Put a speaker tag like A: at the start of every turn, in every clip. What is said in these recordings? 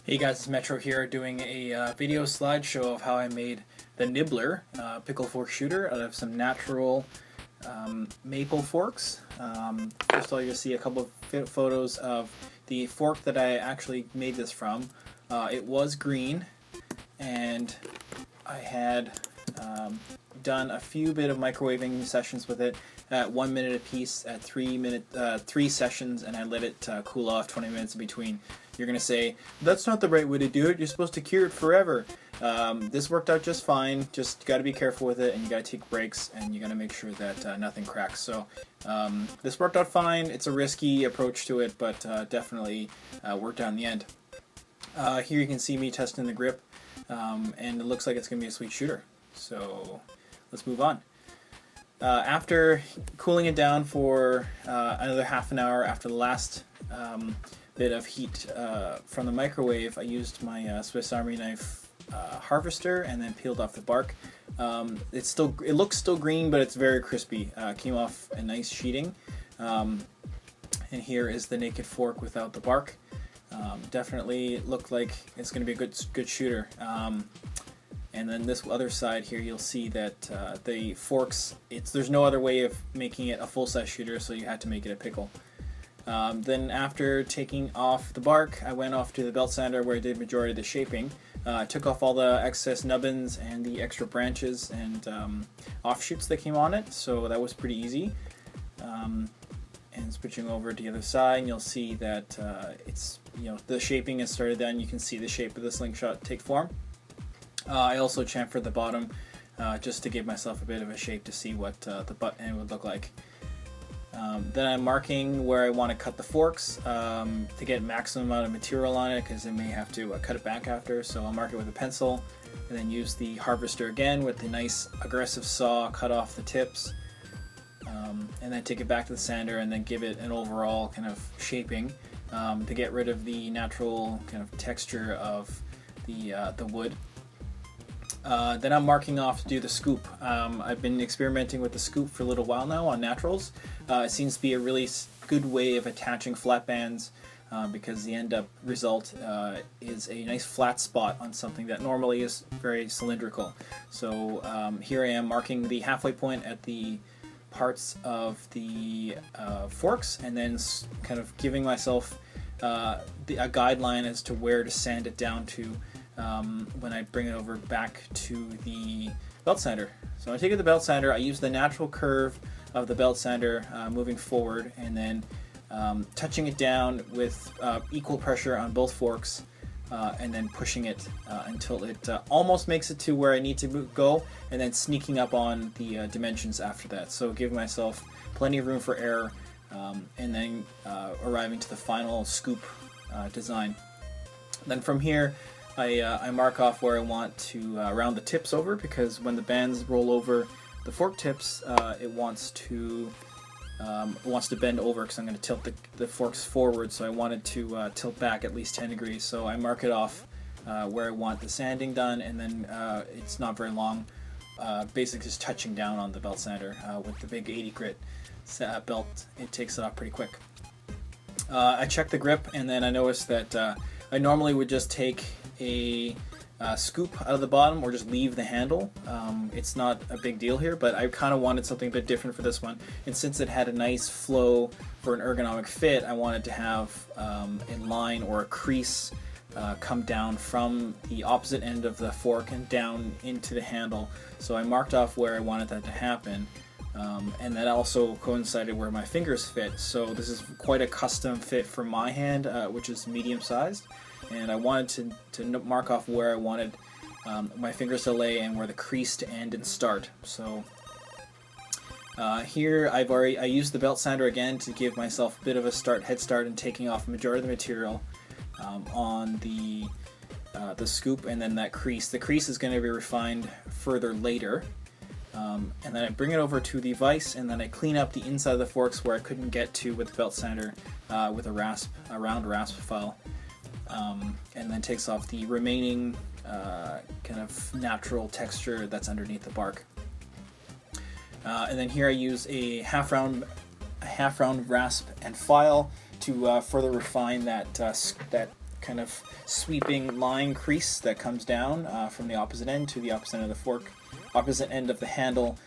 A: Hey guys, it's Metro here doing a video slideshow of how I made the Nibbler pickle fork shooter out of some natural maple forks. First of all, you'll see a couple of photos of the fork that I actually made this from. It was green, and I had done a few bit of microwaving sessions with it at 1 minute a piece at 3 sessions, and I let it cool off 20 minutes in between. You're going to say, that's not the right way to do it, you're supposed to cure it forever. This worked out just fine, just got to be careful with it, and you got to take breaks, and you got to make sure that nothing cracks. So this worked out fine. It's a risky approach to it, but definitely worked out in the end. Here you can see me testing the grip, and it looks like it's going to be a sweet shooter. So let's move on. After cooling it down for another half an hour after the last bit of heat from the microwave, I used my Swiss Army knife harvester and then peeled off the bark. It looks still green, but it's very crispy. Came off a nice sheeting. And here is the naked fork without the bark. Definitely looked like it's going to be a good shooter. And then this other side here, you'll see that the forks, there's no other way of making it a full-size shooter, so you had to make it a pickle. Then after taking off the bark, I went off to the belt sander where I did majority of the shaping. I took off all the excess nubbins and the extra branches and offshoots that came on it, so that was pretty easy. And switching over to the other side, and you'll see that the shaping has started done. You can see the shape of the slingshot take form. I also chamfered the bottom just to give myself a bit of a shape to see what the butt end would look like. Then I'm marking where I want to cut the forks to get maximum amount of material on it, because I may have to cut it back after. So I'll mark it with a pencil and then use the harvester again with the nice aggressive saw, cut off the tips, and then take it back to the sander and then give it an overall kind of shaping to get rid of the natural kind of texture of the wood. Then I'm marking off to do the scoop. I've been experimenting with the scoop for a little while now on naturals. It seems to be a really good way of attaching flat bands because the end up result is a nice flat spot on something that normally is very cylindrical. So here I am marking the halfway point at the parts of the forks, and then kind of giving myself a guideline as to where to sand it down to when I bring it over back to the belt sander. So I take it to the belt sander, I use the natural curve of the belt sander moving forward, and then touching it down with equal pressure on both forks, and then pushing it until it almost makes it to where I need to go, and then sneaking up on the dimensions after that. So give myself plenty of room for error, and then arriving to the final scoop design. Then from here, I mark off where I want to round the tips over, because when the bands roll over the fork tips, it wants to bend over, because I'm going to tilt the forks forward, so I wanted to tilt back at least 10 degrees. So I mark it off where I want the sanding done, and then it's not very long, basically just touching down on the belt sander with the big 80 grit belt. It takes it off pretty quick. I check the grip, and then I noticed that I normally would just take a scoop out of the bottom or just leave the handle. It's not a big deal here, but I kind of wanted something a bit different for this one, and since it had a nice flow for an ergonomic fit, I wanted to have a line or a crease come down from the opposite end of the fork and down into the handle. So I marked off where I wanted that to happen, and that also coincided where my fingers fit. So this is quite a custom fit for my hand, which is medium sized, and I wanted to mark off where I wanted my fingers to lay and where the crease to end and start. So here I used the belt sander again to give myself a bit of a head start in taking off the majority of the material on the scoop, and then that crease. The crease is going to be refined further later. And then I bring it over to the vise, and then I clean up the inside of the forks where I couldn't get to with the belt sander with a round rasp file. And then takes off the remaining kind of natural texture that's underneath the bark. And then here I use a half round rasp and file to further refine that kind of sweeping line crease that comes down from the opposite end to the opposite end of the fork, opposite end of the handle,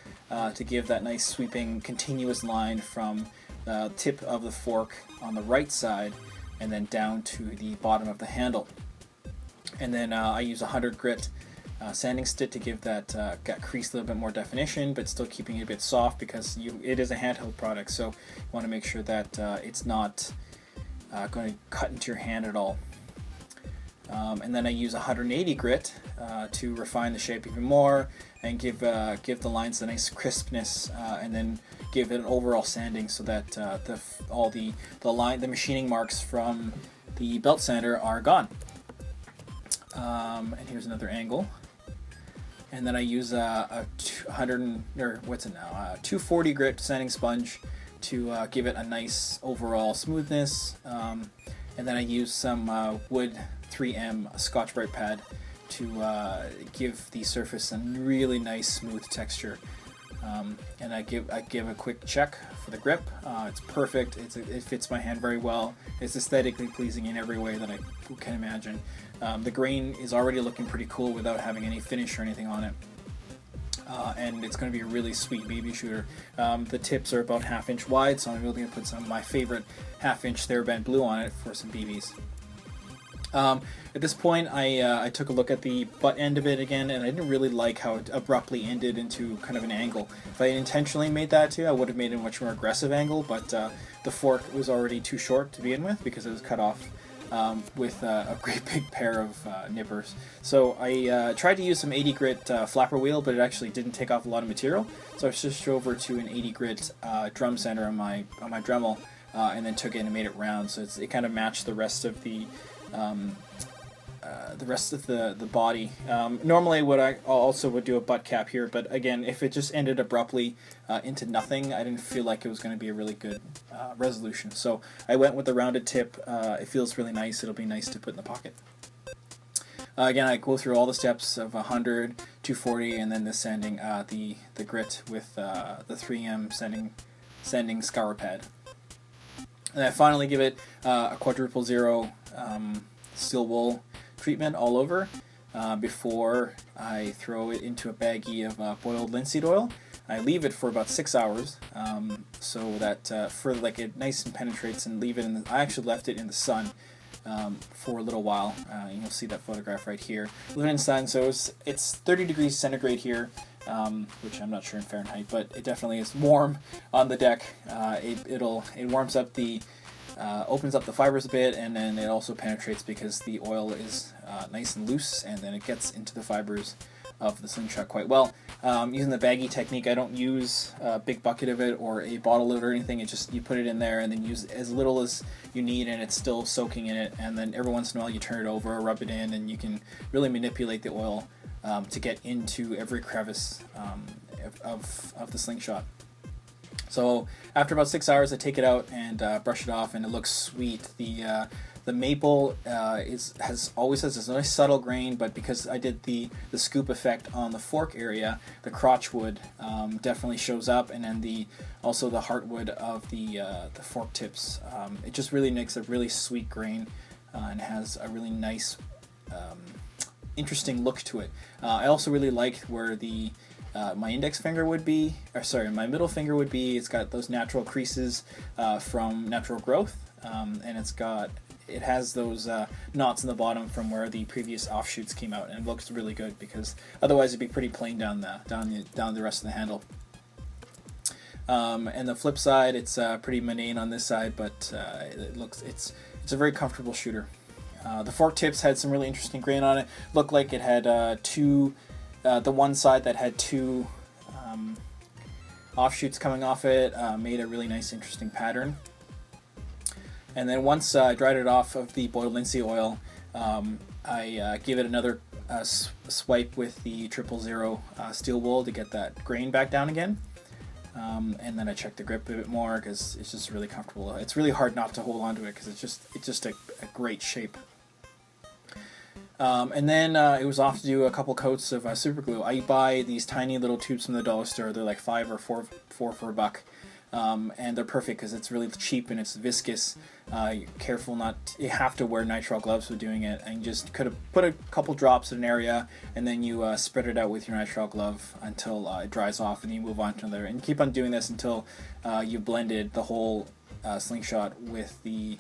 A: to give that nice sweeping continuous line from the tip of the fork on the right side and then down to the bottom of the handle. And then I use a 100 grit sanding stick to give that crease a little bit more definition, but still keeping it a bit soft because it is a handheld product, so you want to make sure that it's not going to cut into your hand at all. And then I use 180 grit to refine the shape even more and give the lines a nice crispness, and then give it an overall sanding so that the machining marks from the belt sander are gone. And here's another angle. And then I use a 240 grit sanding sponge to give it a nice overall smoothness. And then I use some wood 3M Scotch-Brite pad to give the surface a really nice smooth texture. And I give a quick check for the grip. It's perfect. It fits my hand very well. It's aesthetically pleasing in every way that I can imagine. The grain is already looking pretty cool without having any finish or anything on it. And it's going to be a really sweet BB shooter. The tips are about 1/2 inch wide, so I'm really going to put some of my favorite 1/2 inch TheraBand blue on it for some BBs. At this point, I took a look at the butt end of it again, and I didn't really like how it abruptly ended into kind of an angle. If I intentionally made that too, I would have made it a much more aggressive angle, but the fork was already too short to begin with because it was cut off with a great big pair of nippers. So I tried to use some 80 grit flapper wheel, but it actually didn't take off a lot of material. So I switched over to an 80 grit drum sander on my Dremel, and then took it and made it round. So it kind of matched the rest of the body. Normally I also would do a butt cap here, but again, if it just ended abruptly into nothing, I didn't feel like it was going to be a really good resolution. So I went with the rounded tip. It feels really nice. It'll be nice to put in the pocket. Again, I go through all the steps of 100, 240, and then the sanding the grit with the 3M sanding scour pad. And I finally give it a 000 steel wool treatment all over before I throw it into a baggie of boiled linseed oil. I leave it for about 6 hours so that it nice and penetrates, and leave it in I actually left it in the sun for a little while. You'll see that photograph right here. Leave it in the sun, so it's 30 degrees centigrade here, which I'm not sure in Fahrenheit, but it definitely is warm on the deck. It warms up opens up the fibers a bit, and then it also penetrates because the oil is nice and loose, and then it gets into the fibers of the slingshot quite well. Using the baggie technique, I don't use a big bucket of it or a bottle of it or anything. It's just you put it in there and then use as little as you need, and it's still soaking in it, and then every once in a while you turn it over, rub it in, and you can really manipulate the oil to get into every crevice of the slingshot. So after about 6 hours, I take it out and brush it off, and it looks sweet. The maple always has this nice subtle grain, but because I did the scoop effect on the fork area, the crotch wood definitely shows up, and then also the heartwood of the fork tips. It just really makes a really sweet grain and has a really nice, interesting look to it. I also really liked where my index finger would be, my middle finger would be. It's got those natural creases from natural growth, and it has those knots in the bottom from where the previous offshoots came out, and it looks really good because otherwise it'd be pretty plain down the rest of the handle. And the flip side, it's pretty mundane on this side, but it's a very comfortable shooter. The fork tips had some really interesting grain on it. Looked like it had the one side that had two offshoots coming off it made a really nice, interesting pattern. And then once I dried it off of the boiled linseed oil, I gave it another swipe with the 000 steel wool to get that grain back down again. And then I checked the grip a bit more because it's just really comfortable. It's really hard not to hold on to it because it's just a great shape. And then it was off to do a couple coats of super glue. I buy these tiny little tubes from the dollar store. They're like $5 or $4 for $1. and they're perfect because it's really cheap and it's viscous. You're careful not you have to wear nitrile gloves for doing it, and just could have put a couple drops in an area, and then you spread it out with your nitrile glove until it dries off, and you move on to another, and keep on doing this until you blended the whole slingshot with the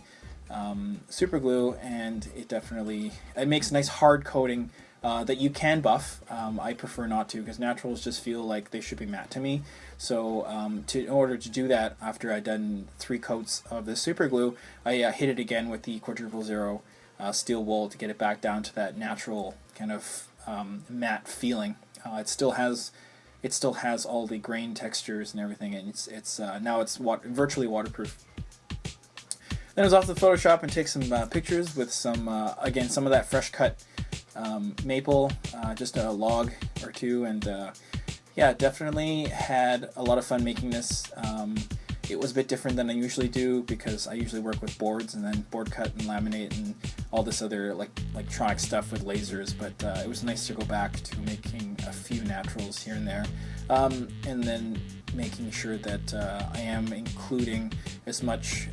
A: super glue, and it makes a nice hard coating that you can buff. I prefer not to, because naturals just feel like they should be matte to me. So in order to do that, after I'd done 3 coats of the super glue, I hit it again with the quadruple zero steel wool to get it back down to that natural kind of matte feeling. It still has all the grain textures and everything, and it's now it's virtually waterproof. Then I was off to Photoshop and take some pictures with some again, some of that fresh cut maple, just a log or two, and yeah, definitely had a lot of fun making this. It was a bit different than I usually do, because I usually work with boards and then board cut and laminate and all this other electronic stuff with lasers, but it was nice to go back to making a few naturals here and there, and then making sure that I am including as much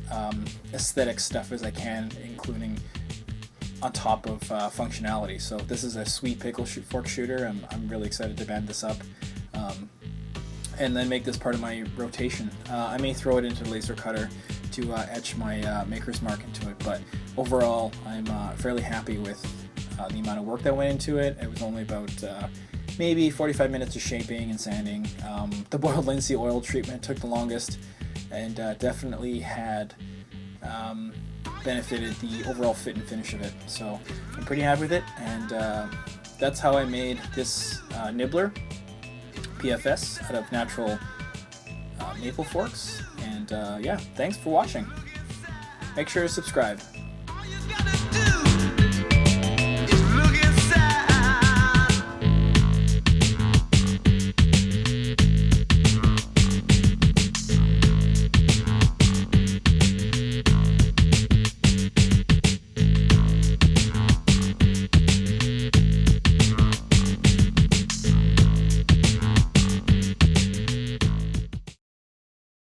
A: aesthetic stuff as I can, including on top of functionality. So this is a sweet pickle fork shooter. I'm really excited to band this up, and then make this part of my rotation. I may throw it into the laser cutter to etch my maker's mark into it, but overall I'm fairly happy with the amount of work that went into it. It was only about maybe 45 minutes of shaping and sanding. The boiled linseed oil treatment took the longest, and definitely had benefited the overall fit and finish of it. So I'm pretty happy with it, and that's how I made this Nibbler PFS out of natural maple forks. And yeah, thanks for watching. Make sure to subscribe.